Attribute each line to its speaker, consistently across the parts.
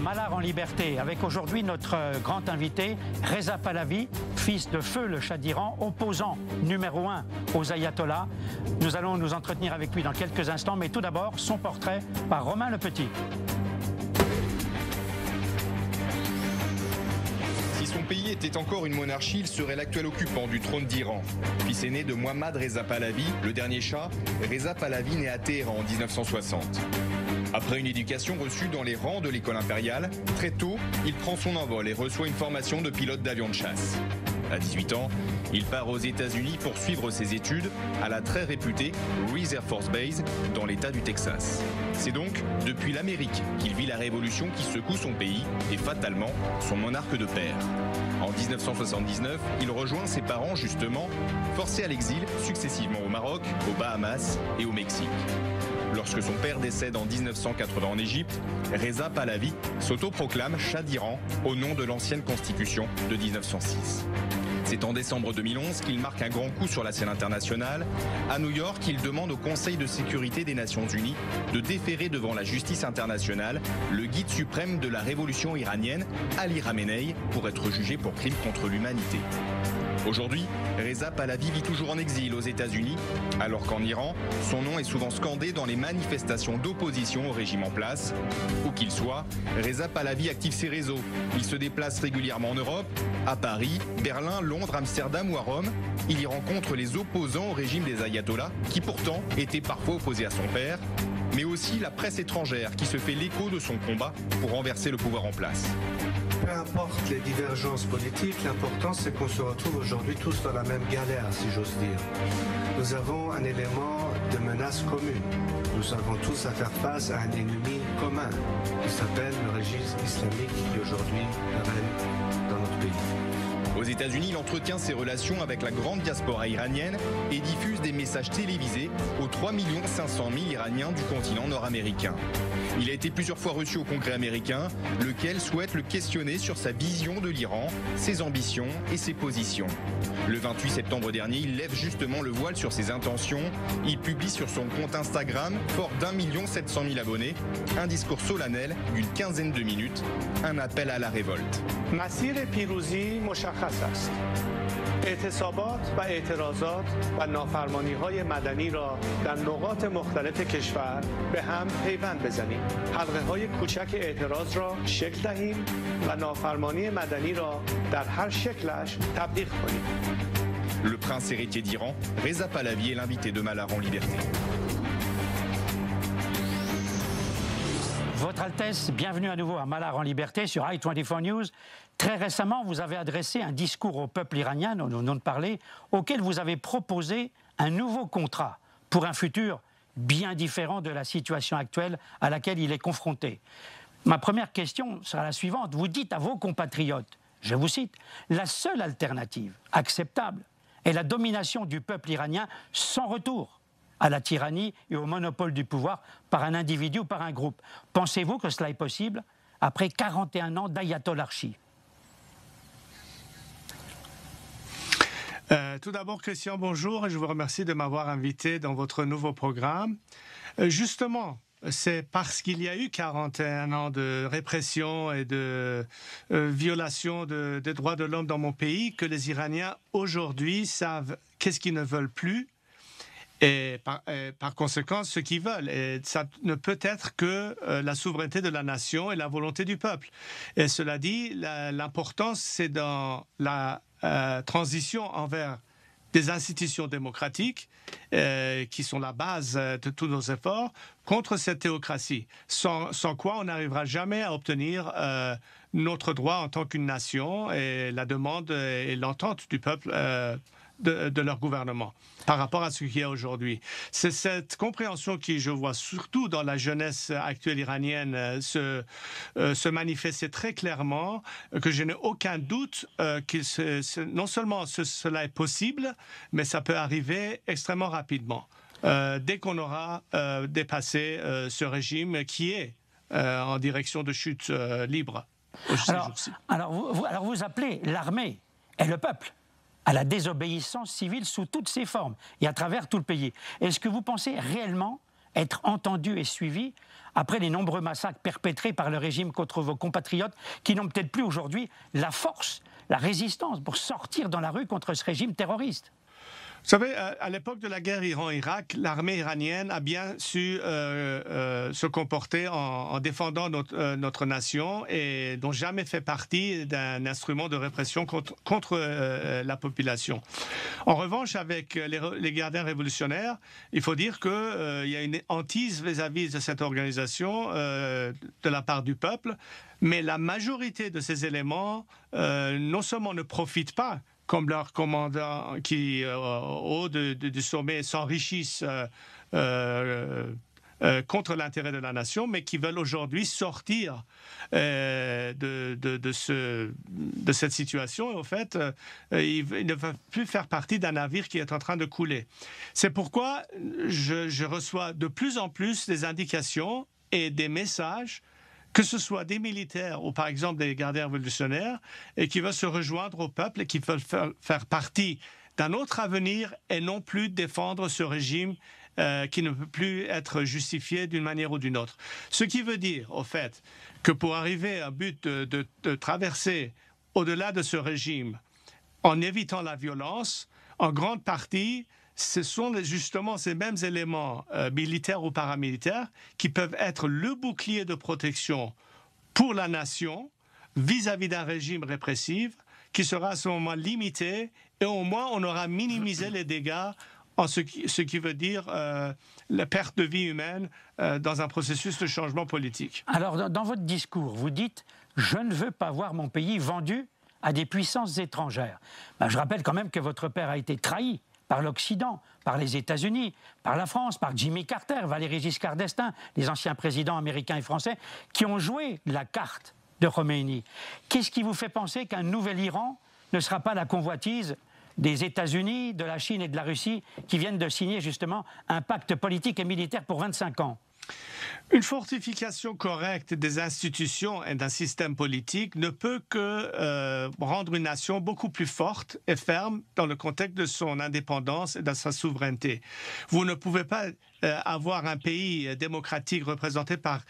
Speaker 1: Malar en liberté, avec aujourd'hui notre grand invité, Reza Pahlavi, fils de Feu le Shah d'Iran, opposant numéro 1 aux ayatollahs. Nous allons nous entretenir avec lui dans quelques instants, mais tout d'abord, son portrait par Romain Le Petit.
Speaker 2: Si son pays était encore une monarchie, il serait l'actuel occupant du trône d'Iran. Fils aîné de Mohammad Reza Pahlavi, le dernier Shah, Reza Pahlavi naît à Téhéran en 1960. Après une éducation reçue dans les rangs de l'école impériale, très tôt, il prend son envol et reçoit une formation de pilote d'avion de chasse. À 18 ans, il part aux États-Unis pour suivre ses études à la très réputée Reese Air Force Base dans l'État du Texas. C'est donc depuis l'Amérique qu'il vit la révolution qui secoue son pays et fatalement son monarque de père. En 1979, il rejoint ses parents justement, forcés à l'exil successivement au Maroc, aux Bahamas et au Mexique. Lorsque son père décède en 1980 en Égypte, Reza Pahlavi s'autoproclame Shah d'Iran au nom de l'ancienne constitution de 1906. C'est en décembre 2011 qu'il marque un grand coup sur la scène internationale. À New York, il demande au Conseil de sécurité des Nations Unies de déférer devant la justice internationale le guide suprême de la révolution iranienne, Ali Khamenei, pour être jugé pour crimes contre l'humanité. Aujourd'hui, Reza Pahlavi vit toujours en exil aux États-Unis, alors qu'en Iran, son nom est souvent scandé dans les manifestations d'opposition au régime en place. Où qu'il soit, Reza Pahlavi active ses réseaux. Il se déplace régulièrement en Europe, à Paris, Berlin, Londres, Amsterdam ou à Rome. Il y rencontre les opposants au régime des ayatollahs, qui pourtant étaient parfois opposés à son père, mais aussi la presse étrangère qui se fait l'écho de son combat pour renverser le pouvoir en place.
Speaker 3: Peu importe les divergences politiques, l'important c'est qu'on se retrouve aujourd'hui tous dans la même galère, si j'ose dire. Nous avons un élément de menace commune. Nous avons tous à faire face à un ennemi commun qui s'appelle le régime islamique qui aujourd'hui règne dans notre pays.
Speaker 2: Aux États-Unis, il entretient ses relations avec la grande diaspora iranienne et diffuse des messages télévisés aux 3 500 000 Iraniens du continent nord-américain. Il a été plusieurs fois reçu au Congrès américain, lequel souhaite le questionner sur sa vision de l'Iran, ses ambitions et ses positions. Le 28 septembre dernier, il lève justement le voile sur ses intentions. Il publie sur son compte Instagram, fort d'1 700 000 abonnés, un discours solennel d'une quinzaine de minutes, un appel à la révolte.
Speaker 4: مسیر پیروزی مشخص است. اعتصابات و اعتراضات و نافرمانی‌های مدنی را در نقاط مختلف کشور به هم پیوند بزنیم. حلقه‌های کوچک اعتراض را شکل دهیم و نافرمانی مدنی را در هر شکلش تبلیغ کنیم.
Speaker 2: Le prince héritier d'Iran, Reza Pahlavi est l'invité de Malar en liberté.
Speaker 1: Votre Altesse, bienvenue à nouveau à Malar en liberté sur i24 News. Très récemment, vous avez adressé un discours au peuple iranien, nous venons de parler, auquel vous avez proposé un nouveau contrat pour un futur bien différent de la situation actuelle à laquelle il est confronté. Ma première question sera la suivante. Vous dites à vos compatriotes, je vous cite, « La seule alternative acceptable est la domination du peuple iranien sans retour à la tyrannie et au monopole du pouvoir par un individu ou par un groupe. » Pensez-vous que cela est possible après 41 ans d'ayatollarchie?
Speaker 3: Tout d'abord, Christian, bonjour et je vous remercie de m'avoir invité dans votre nouveau programme. Justement, c'est parce qu'il y a eu 41 ans de répression et de violation des droits de l'homme dans mon pays que les Iraniens aujourd'hui savent qu'est-ce qu'ils ne veulent plus et par conséquent ce qu'ils veulent. Et ça ne peut être que la souveraineté de la nation et la volonté du peuple. Et cela dit, l'importance c'est dans la transition envers des institutions démocratiques qui sont la base de tous nos efforts contre cette théocratie, sans quoi on n'arrivera jamais à obtenir notre droit en tant qu'une nation et la demande et l'entente du peuple de leur gouvernement par rapport à ce qu'il y a aujourd'hui. C'est cette compréhension qui, je vois surtout dans la jeunesse actuelle iranienne, se manifester très clairement, que je n'ai aucun doute non seulement cela est possible, mais ça peut arriver extrêmement rapidement, dès qu'on aura dépassé ce régime qui est en direction de chute libre.
Speaker 1: Alors vous appelez l'armée et le peuple à la désobéissance civile sous toutes ses formes et à travers tout le pays. Est-ce que vous pensez réellement être entendu et suivi après les nombreux massacres perpétrés par le régime contre vos compatriotes qui n'ont peut-être plus aujourd'hui la force, la résistance pour sortir dans la rue contre ce régime terroriste?
Speaker 3: Vous savez, à l'époque de la guerre Iran-Irak, l'armée iranienne a bien su se comporter en défendant notre nation et n'ont jamais fait partie d'un instrument de répression contre la population. En revanche, avec les gardiens révolutionnaires, il faut dire qu'il y a une hantise vis-à-vis de cette organisation de la part du peuple, mais la majorité de ces éléments non seulement ne profitent pas, comme leurs commandants qui, au haut du sommet, s'enrichissent contre l'intérêt de la nation, mais qui veulent aujourd'hui sortir de cette situation. Et au fait, ils ne peuvent plus faire partie d'un navire qui est en train de couler. C'est pourquoi je reçois de plus en plus des indications et des messages, que ce soit des militaires ou par exemple des gardiens révolutionnaires, et qui veulent se rejoindre au peuple et qui veulent faire partie d'un autre avenir et non plus défendre ce régime qui ne peut plus être justifié d'une manière ou d'une autre. Ce qui veut dire, au fait, que pour arriver à un but de traverser au-delà de ce régime, en évitant la violence, en grande partie, ce sont justement ces mêmes éléments militaires ou paramilitaires qui peuvent être le bouclier de protection pour la nation vis-à-vis d'un régime répressif qui sera à ce moment limité et au moins on aura minimisé les dégâts en ce qui veut dire la perte de vie humaine dans un processus de changement politique.
Speaker 1: Alors, dans votre discours, vous dites « Je ne veux pas voir mon pays vendu à des puissances étrangères ». Je rappelle quand même que votre père a été trahi par l'Occident, par les États-Unis, par la France, par Jimmy Carter, Valéry Giscard d'Estaing, les anciens présidents américains et français, qui ont joué la carte de Khomeini. Qu'est-ce qui vous fait penser qu'un nouvel Iran ne sera pas la convoitise des États-Unis, de la Chine et de la Russie, qui viennent de signer justement un pacte politique et militaire pour 25 ans?
Speaker 3: Une fortification correcte des institutions et d'un système politique ne peut que rendre une nation beaucoup plus forte et ferme dans le contexte de son indépendance et de sa souveraineté. Vous ne pouvez pas avoir un pays démocratique représenté par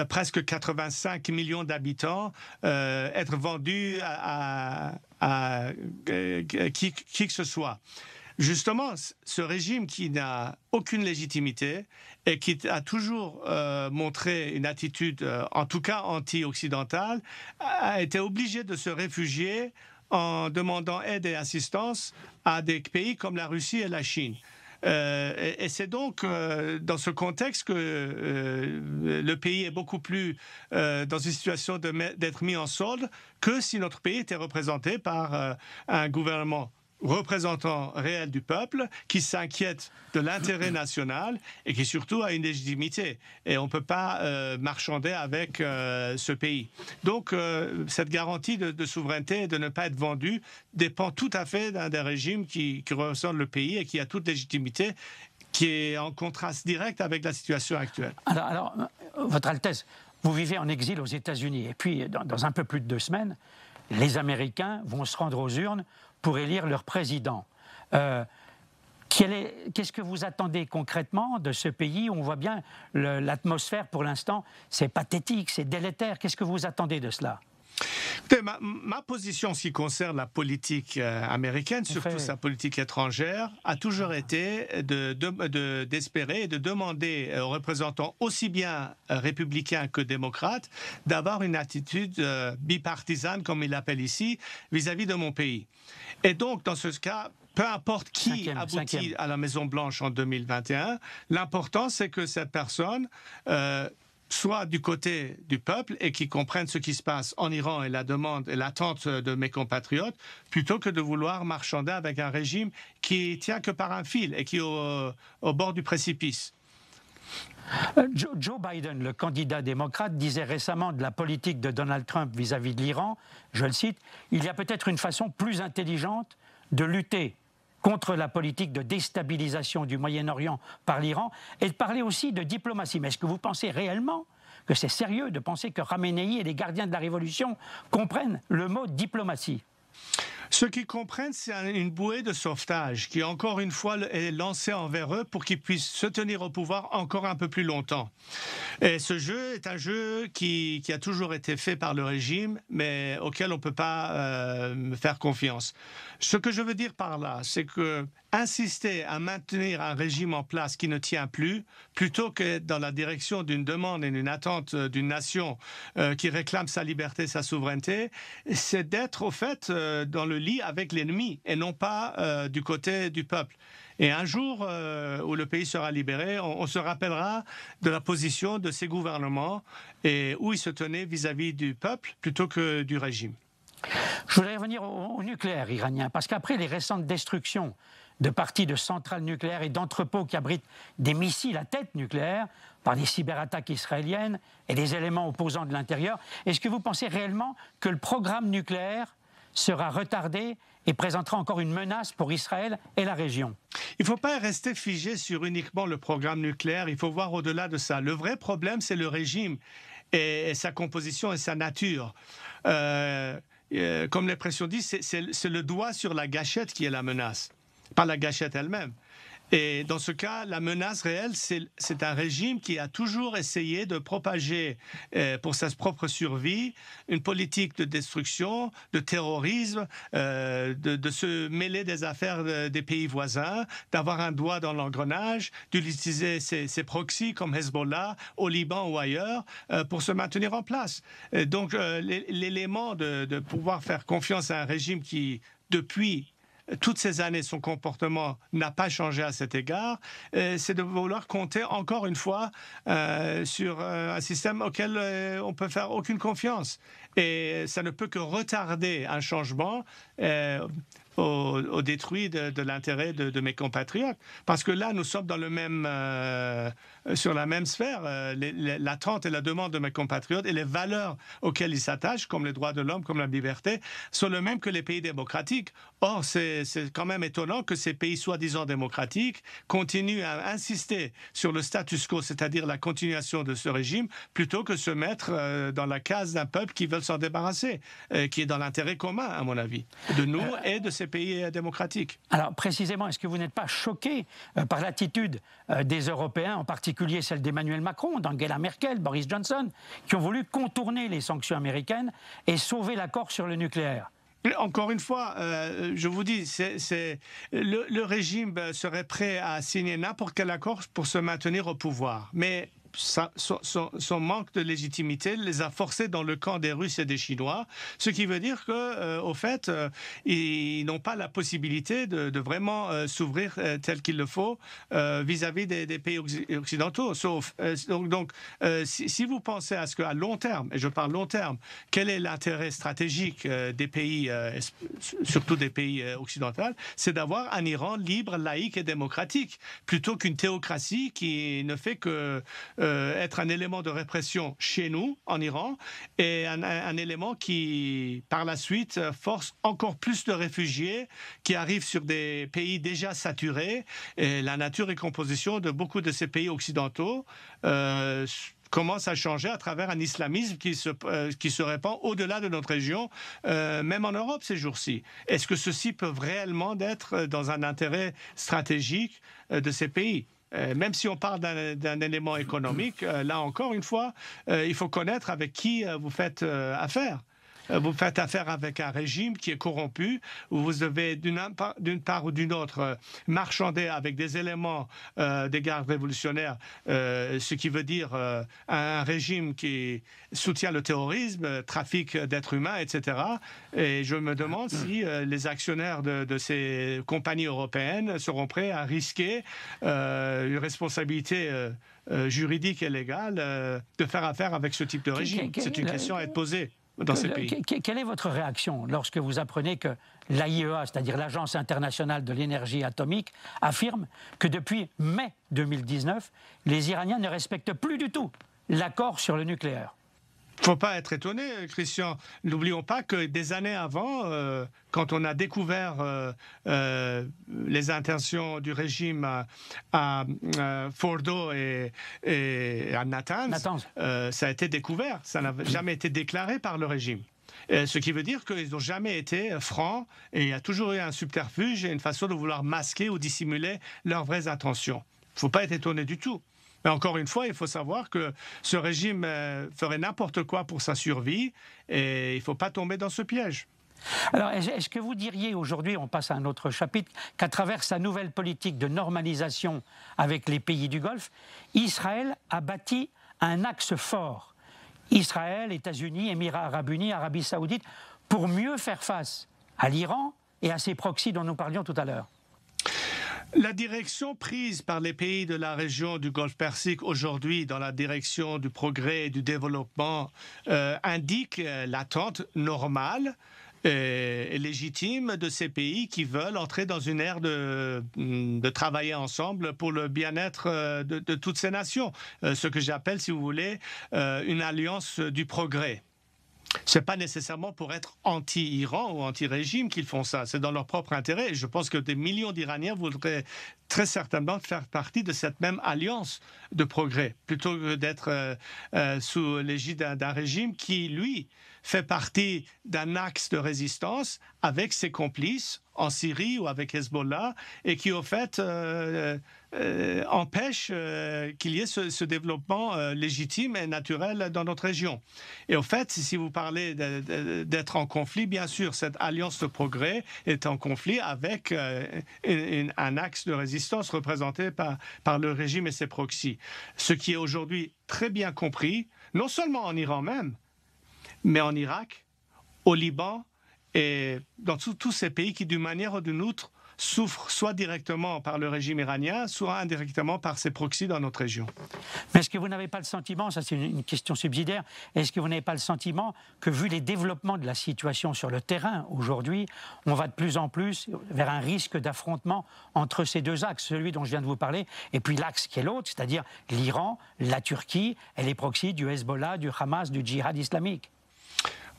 Speaker 3: presque 85 millions d'habitants, être vendu à qui que ce soit. Justement, ce régime qui n'a aucune légitimité et qui a toujours montré une attitude, en tout cas anti-occidentale, a été obligé de se réfugier en demandant aide et assistance à des pays comme la Russie et la Chine. Et c'est donc dans ce contexte que le pays est beaucoup plus dans une situation d'être mis en solde que si notre pays était représenté par un gouvernement représentant réel du peuple, qui s'inquiète de l'intérêt national et qui surtout a une légitimité. Et on ne peut pas marchander avec ce pays. Donc cette garantie de souveraineté et de ne pas être vendu dépend tout à fait d'un régime qui représente le pays et qui a toute légitimité, qui est en contraste direct avec la situation actuelle.
Speaker 1: Alors Votre Altesse, vous vivez en exil aux États-Unis et puis dans un peu plus de 2 semaines, les Américains vont se rendre aux urnes pour élire leur président. Qu'est-ce que vous attendez concrètement de ce pays où on voit bien l'atmosphère pour l'instant, c'est pathétique, c'est délétère. Qu'est-ce que vous attendez de cela?
Speaker 3: Ma position en ce qui concerne la politique américaine, surtout sa politique étrangère, a toujours été d'espérer et de demander aux représentants aussi bien républicains que démocrates d'avoir une attitude bipartisane, comme il l'appelle ici, vis-à-vis de mon pays. Et donc, dans ce cas, peu importe qui aboutit à la Maison-Blanche en 2021, l'important, c'est que cette personne soit du côté du peuple et qui comprenne ce qui se passe en Iran et la demande et l'attente de mes compatriotes, plutôt que de vouloir marchander avec un régime qui tient que par un fil et qui est au bord du précipice.
Speaker 1: Joe Biden, le candidat démocrate, disait récemment de la politique de Donald Trump vis-à-vis de l'Iran, je le cite, « Il y a peut-être une façon plus intelligente de lutter contre la politique de déstabilisation du Moyen-Orient par l'Iran et de parler aussi de diplomatie. » Mais est-ce que vous pensez réellement que c'est sérieux de penser que Khamenei et les gardiens de la révolution comprennent le mot diplomatie?
Speaker 3: Ce qu'ils comprennent, c'est une bouée de sauvetage qui, encore une fois, est lancée envers eux pour qu'ils puissent se tenir au pouvoir encore un peu plus longtemps. Et ce jeu est un jeu qui a toujours été fait par le régime, mais auquel on ne peut pas faire confiance. Ce que je veux dire par là, c'est que insister à maintenir un régime en place qui ne tient plus, plutôt que dans la direction d'une demande et d'une attente d'une nation qui réclame sa liberté, sa souveraineté, c'est d'être au fait dans le lit avec l'ennemi et non pas du côté du peuple. Et un jour où le pays sera libéré, on se rappellera de la position de ces gouvernements et où ils se tenaient vis-à-vis du peuple plutôt que du régime.
Speaker 1: Je voudrais revenir au nucléaire iranien, parce qu'après les récentes destructions de parties de centrales nucléaires et d'entrepôts qui abritent des missiles à tête nucléaire par des cyberattaques israéliennes et des éléments opposants de l'intérieur, est-ce que vous pensez réellement que le programme nucléaire sera retardé et présentera encore une menace pour Israël et la région?
Speaker 3: Il ne faut pas rester figé sur uniquement le programme nucléaire, il faut voir au-delà de ça. Le vrai problème, c'est le régime et sa composition et sa nature. Comme l'expression dit, c'est le doigt sur la gâchette qui est la menace, pas la gâchette elle-même. Et dans ce cas, la menace réelle, c'est un régime qui a toujours essayé de propager, pour sa propre survie, une politique de destruction, de terrorisme, de se mêler des affaires des pays voisins, d'avoir un doigt dans l'engrenage, d'utiliser ses proxys comme Hezbollah au Liban ou ailleurs pour se maintenir en place. Et donc, l'élément de pouvoir faire confiance à un régime qui, depuis toutes ces années, son comportement n'a pas changé à cet égard, c'est de vouloir compter encore une fois sur un système auquel on peut faire aucune confiance. Et ça ne peut que retarder un changement au détruit de l'intérêt de mes compatriotes. Parce que là, nous sommes dans le même, sur la même sphère. L'attente et la demande de mes compatriotes et les valeurs auxquelles ils s'attachent, comme les droits de l'homme, comme la liberté, sont les mêmes que les pays démocratiques. Or, c'est quand même étonnant que ces pays soi-disant démocratiques continuent à insister sur le status quo, c'est-à-dire la continuation de ce régime, plutôt que se mettre dans la case d'un peuple qui veut s'en débarrasser, qui est dans l'intérêt commun, à mon avis, de nous et de ces pays démocratiques.
Speaker 1: Alors, précisément, est-ce que vous n'êtes pas choqué par l'attitude des Européens, en particulier celle d'Emmanuel Macron, d'Angela Merkel, Boris Johnson, qui ont voulu contourner les sanctions américaines et sauver l'accord sur le nucléaire?
Speaker 3: Encore une fois, je vous dis, le régime serait prêt à signer n'importe quel accord pour se maintenir au pouvoir. Mais son manque de légitimité les a forcés dans le camp des Russes et des Chinois, ce qui veut dire qu'au fait, ils n'ont pas la possibilité de vraiment s'ouvrir tel qu'il le faut vis-à-vis des pays occidentaux. Donc, si vous pensez à ce qu'à long terme, et je parle long terme, quel est l'intérêt stratégique des pays, surtout des pays occidentaux, c'est d'avoir un Iran libre, laïque et démocratique, plutôt qu'une théocratie qui ne fait que être un élément de répression chez nous, en Iran, et un élément qui, par la suite, force encore plus de réfugiés qui arrivent sur des pays déjà saturés. Et la nature et composition de beaucoup de ces pays occidentaux commence à changer à travers un islamisme qui se répand au-delà de notre région, même en Europe ces jours-ci. Est-ce que ceci peut réellement être dans un intérêt stratégique de ces pays ? Même si on parle d'un élément économique, là encore une fois, il faut connaître avec qui vous faites affaire. Vous faites affaire avec un régime qui est corrompu, où vous devez d'une part ou d'une autre marchander avec des éléments des gardes révolutionnaires, ce qui veut dire un régime qui soutient le terrorisme, trafic d'êtres humains, etc. Et je me demande si les actionnaires de ces compagnies européennes seront prêts à risquer une responsabilité juridique et légale de faire affaire avec ce type de régime. C'est une question à être posée dans ces pays.
Speaker 1: Quelle est votre réaction lorsque vous apprenez que l'AIEA, c'est-à-dire l'Agence internationale de l'énergie atomique, affirme que depuis mai 2019, les Iraniens ne respectent plus du tout l'accord sur le nucléaire?
Speaker 3: Il ne faut pas être étonné, Christian. N'oublions pas que des années avant, quand on a découvert les intentions du régime à Fordo et à Natanz, ça a été découvert. Ça n'a jamais été déclaré par le régime. Ce qui veut dire qu'ils n'ont jamais été francs et il y a toujours eu un subterfuge et une façon de vouloir masquer ou dissimuler leurs vraies intentions. Il ne faut pas être étonné du tout. Mais encore une fois, il faut savoir que ce régime ferait n'importe quoi pour sa survie et il ne faut pas tomber dans ce piège.
Speaker 1: Alors, est-ce que vous diriez aujourd'hui, on passe à un autre chapitre, qu'à travers sa nouvelle politique de normalisation avec les pays du Golfe, Israël a bâti un axe fort, Israël, États-Unis, Émirats arabes unis, Arabie saoudite, pour mieux faire face à l'Iran et à ses proxys dont nous parlions tout à l'heure?
Speaker 3: La direction prise par les pays de la région du Golfe Persique aujourd'hui dans la direction du progrès et du développement indique l'attente normale et légitime de ces pays qui veulent entrer dans une ère de travailler ensemble pour le bien-être de toutes ces nations. Ce que j'appelle, si vous voulez, une alliance du progrès. Ce n'est pas nécessairement pour être anti-Iran ou anti-régime qu'ils font ça. C'est dans leur propre intérêt. Et je pense que des millions d'Iraniens voudraient très certainement faire partie de cette même alliance de progrès, plutôt que d'être sous l'égide d'un régime qui, lui, fait partie d'un axe de résistance avec ses complices en Syrie ou avec Hezbollah et qui, au fait, empêche qu'il y ait ce développement légitime et naturel dans notre région. Et au fait, si vous parlez d'être en conflit, bien sûr, cette alliance de progrès est en conflit avec un axe de résistance représenté par le régime et ses proxys. Ce qui est aujourd'hui très bien compris, non seulement en Iran même, mais en Irak, au Liban et dans tous ces pays qui, d'une manière ou d'une autre, souffrent soit directement par le régime iranien, soit indirectement par ses proxys dans notre région.
Speaker 1: Mais est-ce que vous n'avez pas le sentiment, ça c'est une question subsidiaire, est-ce que vous n'avez pas le sentiment que vu les développements de la situation sur le terrain aujourd'hui, on va de plus en plus vers un risque d'affrontement entre ces deux axes, celui dont je viens de vous parler, et puis l'axe qui est l'autre, c'est-à-dire l'Iran, la Turquie et les proxys du Hezbollah, du Hamas, du djihad islamique?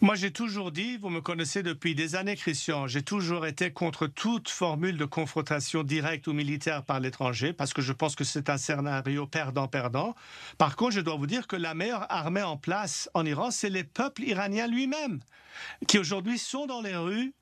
Speaker 3: Moi, j'ai toujours dit, vous me connaissez depuis des années, Christian, j'ai toujours été contre toute formule de confrontation directe ou militaire par l'étranger, parce que je pense que c'est un scénario perdant-perdant. Par contre, je dois vous dire que la meilleure armée en place en Iran, c'est les peuples iraniens lui-même, qui aujourd'hui sont dans les rues,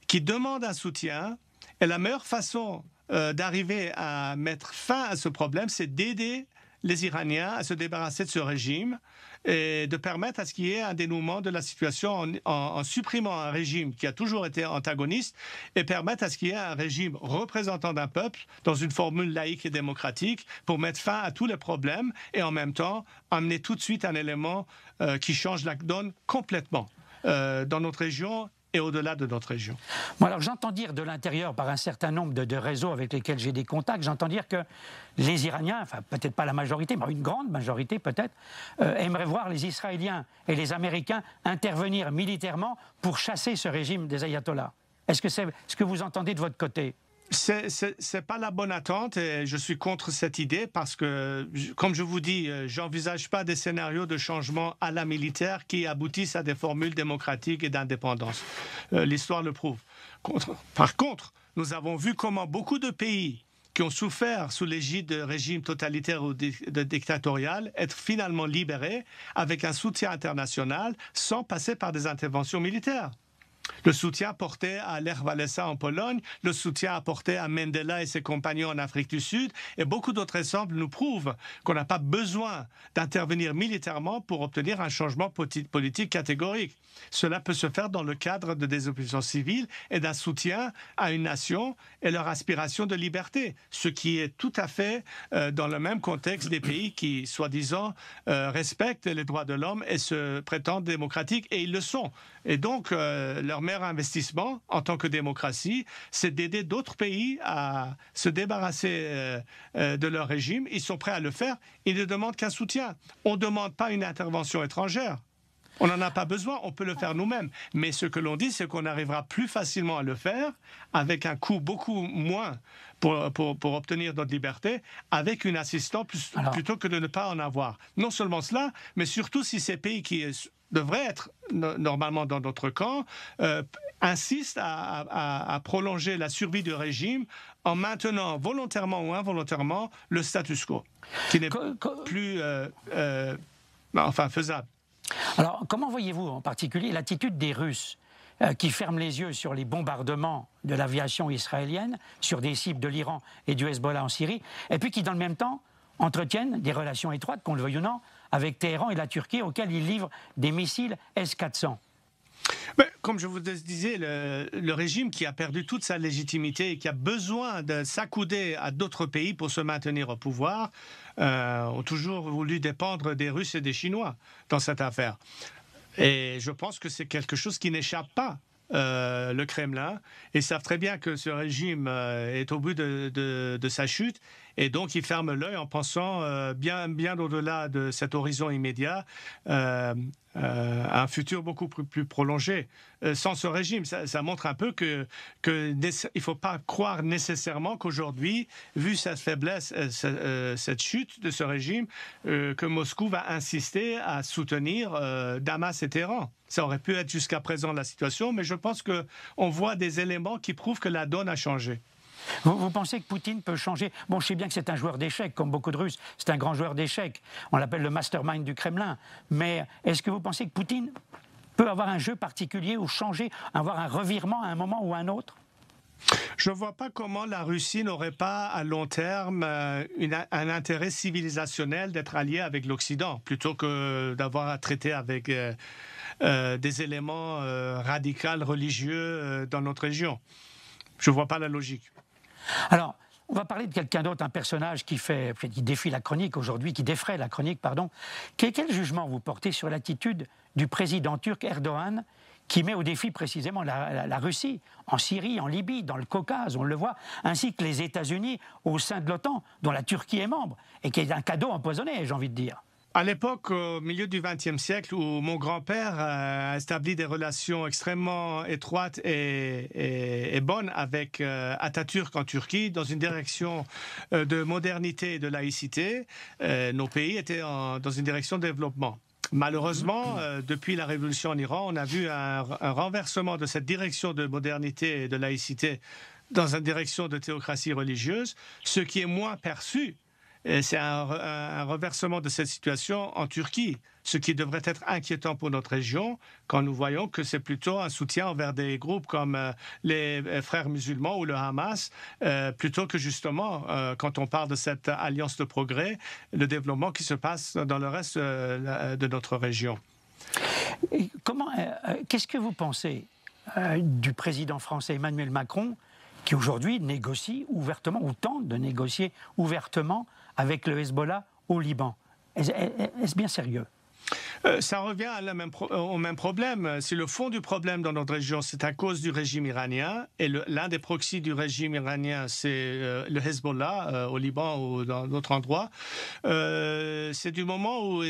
Speaker 3: qui demandent un soutien. Et la meilleure façon d'arriver à mettre fin à ce problème, c'est d'aider les Iraniens à se débarrasser de ce régime et de permettre à ce qu'il y ait un dénouement de la situation en supprimant un régime qui a toujours été antagoniste et permettre à ce qu'il y ait un régime représentant d'un peuple dans une formule laïque et démocratique pour mettre fin à tous les problèmes et en même temps amener tout de suite un élément qui change la donne complètement dans notre région et au-delà de notre région.
Speaker 1: Bon, alors j'entends dire de l'intérieur, par un certain nombre de réseaux avec lesquels j'ai des contacts, j'entends dire que les Iraniens, enfin peut-être pas la majorité, mais une grande majorité peut-être, aimeraient voir les Israéliens et les Américains intervenir militairement pour chasser ce régime des ayatollahs. Est-ce que c'est ce que vous entendez de votre côté ?
Speaker 3: C'est pas la bonne attente et je suis contre cette idée parce que, comme je vous dis, j'envisage pas des scénarios de changement à la militaire qui aboutissent à des formules démocratiques et d'indépendance. L'histoire le prouve. Par contre, nous avons vu comment beaucoup de pays qui ont souffert sous l'égide de régimes totalitaires ou dictatorial être finalement libérés avec un soutien international sans passer par des interventions militaires. Le soutien apporté à Lech Walesa en Pologne, le soutien apporté à Mandela et ses compagnons en Afrique du Sud, et beaucoup d'autres exemples nous prouvent qu'on n'a pas besoin d'intervenir militairement pour obtenir un changement politique catégorique. Cela peut se faire dans le cadre de désobéissance civile et d'un soutien à une nation et leur aspiration de liberté, ce qui est tout à fait dans le même contexte des pays qui, soi-disant, respectent les droits de l'homme et se prétendent démocratiques, et ils le sont. Et donc, leur meilleur investissement en tant que démocratie, c'est d'aider d'autres pays à se débarrasser de leur régime. Ils sont prêts à le faire. Ils ne demandent qu'un soutien. On ne demande pas une intervention étrangère. On n'en a pas besoin, on peut le faire nous-mêmes. Mais ce que l'on dit, c'est qu'on arrivera plus facilement à le faire avec un coût beaucoup moins pour obtenir notre liberté, avec une assistance plutôt que de ne pas en avoir. Non seulement cela, mais surtout si ces pays qui devraient être normalement dans notre camp insistent à prolonger la survie du régime en maintenant volontairement ou involontairement le status quo, qui n'est plus faisable.
Speaker 1: Alors, comment voyez-vous en particulier l'attitude des Russes qui ferment les yeux sur les bombardements de l'aviation israélienne, sur des cibles de l'Iran et du Hezbollah en Syrie, et puis qui, dans le même temps, entretiennent des relations étroites, qu'on le veuille ou non, avec Téhéran et la Turquie, auxquels ils livrent des missiles S-400?
Speaker 3: Mais, comme je vous disais, le régime qui a perdu toute sa légitimité et qui a besoin de s'accouder à d'autres pays pour se maintenir au pouvoir, ont toujours voulu dépendre des Russes et des Chinois dans cette affaire. Et je pense que c'est quelque chose qui n'échappe pas le Kremlin. Ils savent très bien que ce régime est au bout de sa chute. Et donc, ils ferment l'œil en pensant bien au-delà de cet horizon immédiat à un futur beaucoup plus prolongé. Sans ce régime, ça montre un peu qu'il ne faut pas croire nécessairement qu'aujourd'hui, vu cette faiblesse, cette chute de ce régime, que Moscou va insister à soutenir Damas et Téhéran. Ça aurait pu être jusqu'à présent la situation, mais je pense qu'on voit des éléments qui prouvent que la donne a changé.
Speaker 1: Vous pensez que Poutine peut changer? Bon, je sais bien que c'est un joueur d'échecs, comme beaucoup de Russes. C'est un grand joueur d'échecs. On l'appelle le mastermind du Kremlin. Mais est-ce que vous pensez que Poutine peut avoir un jeu particulier ou changer, avoir un revirement à un moment ou à un autre?
Speaker 3: Je ne vois pas comment la Russie n'aurait pas à long terme un intérêt civilisationnel d'être allié avec l'Occident, plutôt que d'avoir à traiter avec des éléments radicaux religieux dans notre région. Je ne vois pas la logique.
Speaker 1: Alors, on va parler de quelqu'un d'autre, un personnage qui défie la chronique aujourd'hui, qui défraie la chronique, pardon. Quel jugement vous portez sur l'attitude du président turc Erdogan, qui met au défi précisément la Russie, en Syrie, en Libye, dans le Caucase, on le voit, ainsi que les États-Unis au sein de l'OTAN, dont la Turquie est membre, et qui est un cadeau empoisonné, j'ai envie de dire?
Speaker 3: À l'époque, au milieu du XXe siècle, où mon grand-père a établi des relations extrêmement étroites et bonnes avec Atatürk en Turquie, dans une direction de modernité et de laïcité, nos pays étaient dans une direction de développement. Malheureusement, depuis la révolution en Iran, on a vu un renversement de cette direction de modernité et de laïcité dans une direction de théocratie religieuse, ce qui est moins perçu. C'est un reversement de cette situation en Turquie, ce qui devrait être inquiétant pour notre région quand nous voyons que c'est plutôt un soutien envers des groupes comme les frères musulmans ou le Hamas, plutôt que justement, quand on parle de cette alliance de progrès, le développement qui se passe dans le reste de notre région.
Speaker 1: Qu'est-ce que vous pensez du président français Emmanuel Macron, qui aujourd'hui négocie ouvertement, ou tente de négocier ouvertement avec le Hezbollah au Liban? Est-ce bien sérieux?
Speaker 3: Ça revient au même problème. Si le fond du problème dans notre région, c'est à cause du régime iranien, et l'un des proxys du régime iranien, c'est le Hezbollah au Liban ou dans d'autres endroits, c'est du moment où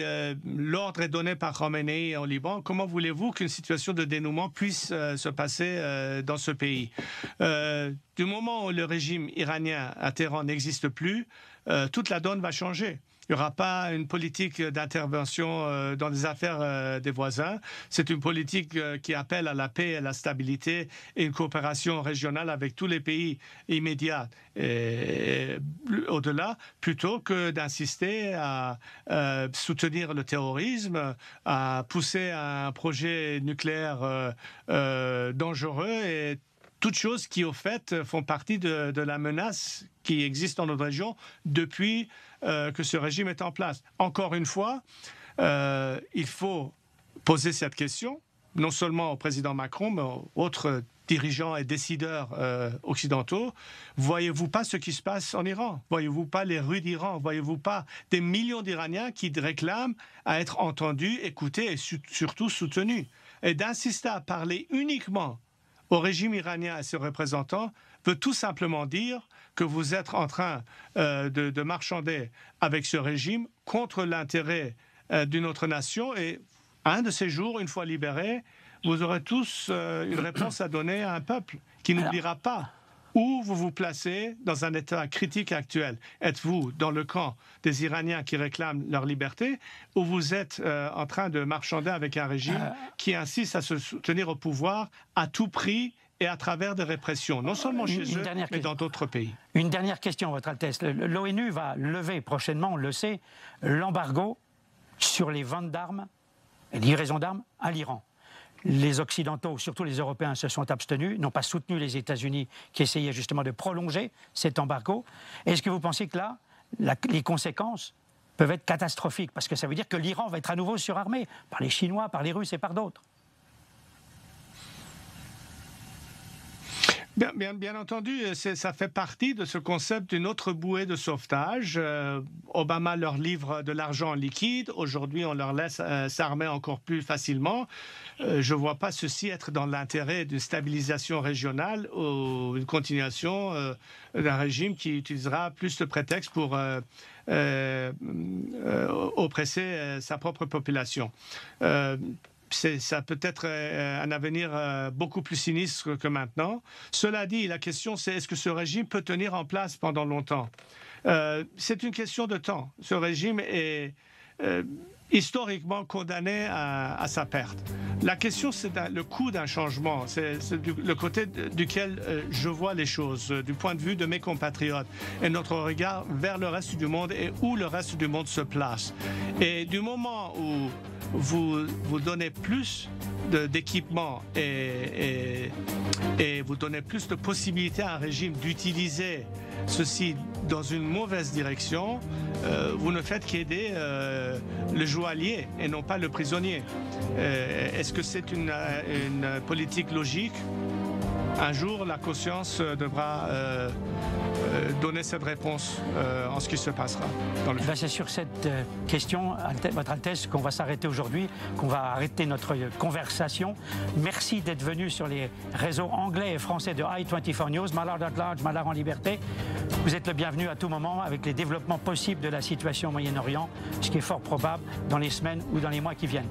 Speaker 3: l'ordre est donné par Khamenei au Liban. Comment voulez-vous qu'une situation de dénouement puisse se passer dans ce pays? Du moment où le régime iranien à Téhéran n'existe plus, toute la donne va changer. Il n'y aura pas une politique d'intervention dans les affaires des voisins. C'est une politique qui appelle à la paix et à la stabilité et une coopération régionale avec tous les pays immédiats et au-delà, plutôt que d'insister à soutenir le terrorisme, à pousser un projet nucléaire dangereux et toutes choses qui, au fait, font partie de la menace qui existe dans notre région depuis que ce régime est en place. Encore une fois, il faut poser cette question, non seulement au président Macron, mais aux autres dirigeants et décideurs occidentaux. Voyez-vous pas ce qui se passe en Iran? Voyez-vous pas les rues d'Iran? Voyez-vous pas des millions d'Iraniens qui réclament à être entendus, écoutés et surtout soutenus? Et d'insister à parler uniquement au régime iranien et ses représentants veut tout simplement dire que vous êtes en train de marchander avec ce régime contre l'intérêt d'une autre nation. Et un de ces jours, une fois libérés, vous aurez tous une réponse à donner à un peuple qui n'oubliera pas où vous vous placez dans un état critique actuel. Êtes-vous dans le camp des Iraniens qui réclament leur liberté, ou vous êtes en train de marchander avec un régime qui insiste à se soutenir au pouvoir à tout prix et à travers des répressions, non seulement chez eux, mais dans d'autres pays?
Speaker 1: Une dernière question, Votre Altesse. L'ONU va lever prochainement, on le sait, l'embargo sur les ventes d'armes livraison d'armes à l'Iran. Les Occidentaux, surtout les Européens, se sont abstenus, n'ont pas soutenu les États-Unis qui essayaient justement de prolonger cet embargo. Est-ce que vous pensez que là, les conséquences peuvent être catastrophiques? Parce que ça veut dire que l'Iran va être à nouveau surarmé par les Chinois, par les Russes et par d'autres.
Speaker 3: Bien entendu, ça fait partie de ce concept d'une autre bouée de sauvetage. Obama leur livre de l'argent liquide. Aujourd'hui, on leur laisse s'armer encore plus facilement. Je ne vois pas ceci être dans l'intérêt d'une stabilisation régionale ou une continuation d'un régime qui utilisera plus de prétextes pour oppresser sa propre population. Ça peut être un avenir beaucoup plus sinistre que maintenant. Cela dit, la question c'est est-ce que ce régime peut tenir en place pendant longtemps? C'est une question de temps. Ce régime est historiquement condamné à sa perte. La question c'est le coût d'un changement. C'est le côté duquel je vois les choses, du point de vue de mes compatriotes et notre regard vers le reste du monde et où le reste du monde se place. Et du moment où vous donnez plus d'équipements et vous donnez plus de possibilités à un régime d'utiliser ceci dans une mauvaise direction, vous ne faites qu'aider le joaillier et non pas le prisonnier. Est-ce que c'est une politique logique? Un jour, la conscience devra donner cette réponse en ce qui se passera.
Speaker 1: C'est sur cette question, Votre Altesse, qu'on va s'arrêter aujourd'hui, qu'on va arrêter notre conversation. Merci d'être venu sur les réseaux anglais et français de i24 News, Mallard at Large, Mallard en liberté. Vous êtes le bienvenu à tout moment avec les développements possibles de la situation au Moyen-Orient, ce qui est fort probable dans les semaines ou dans les mois qui viennent.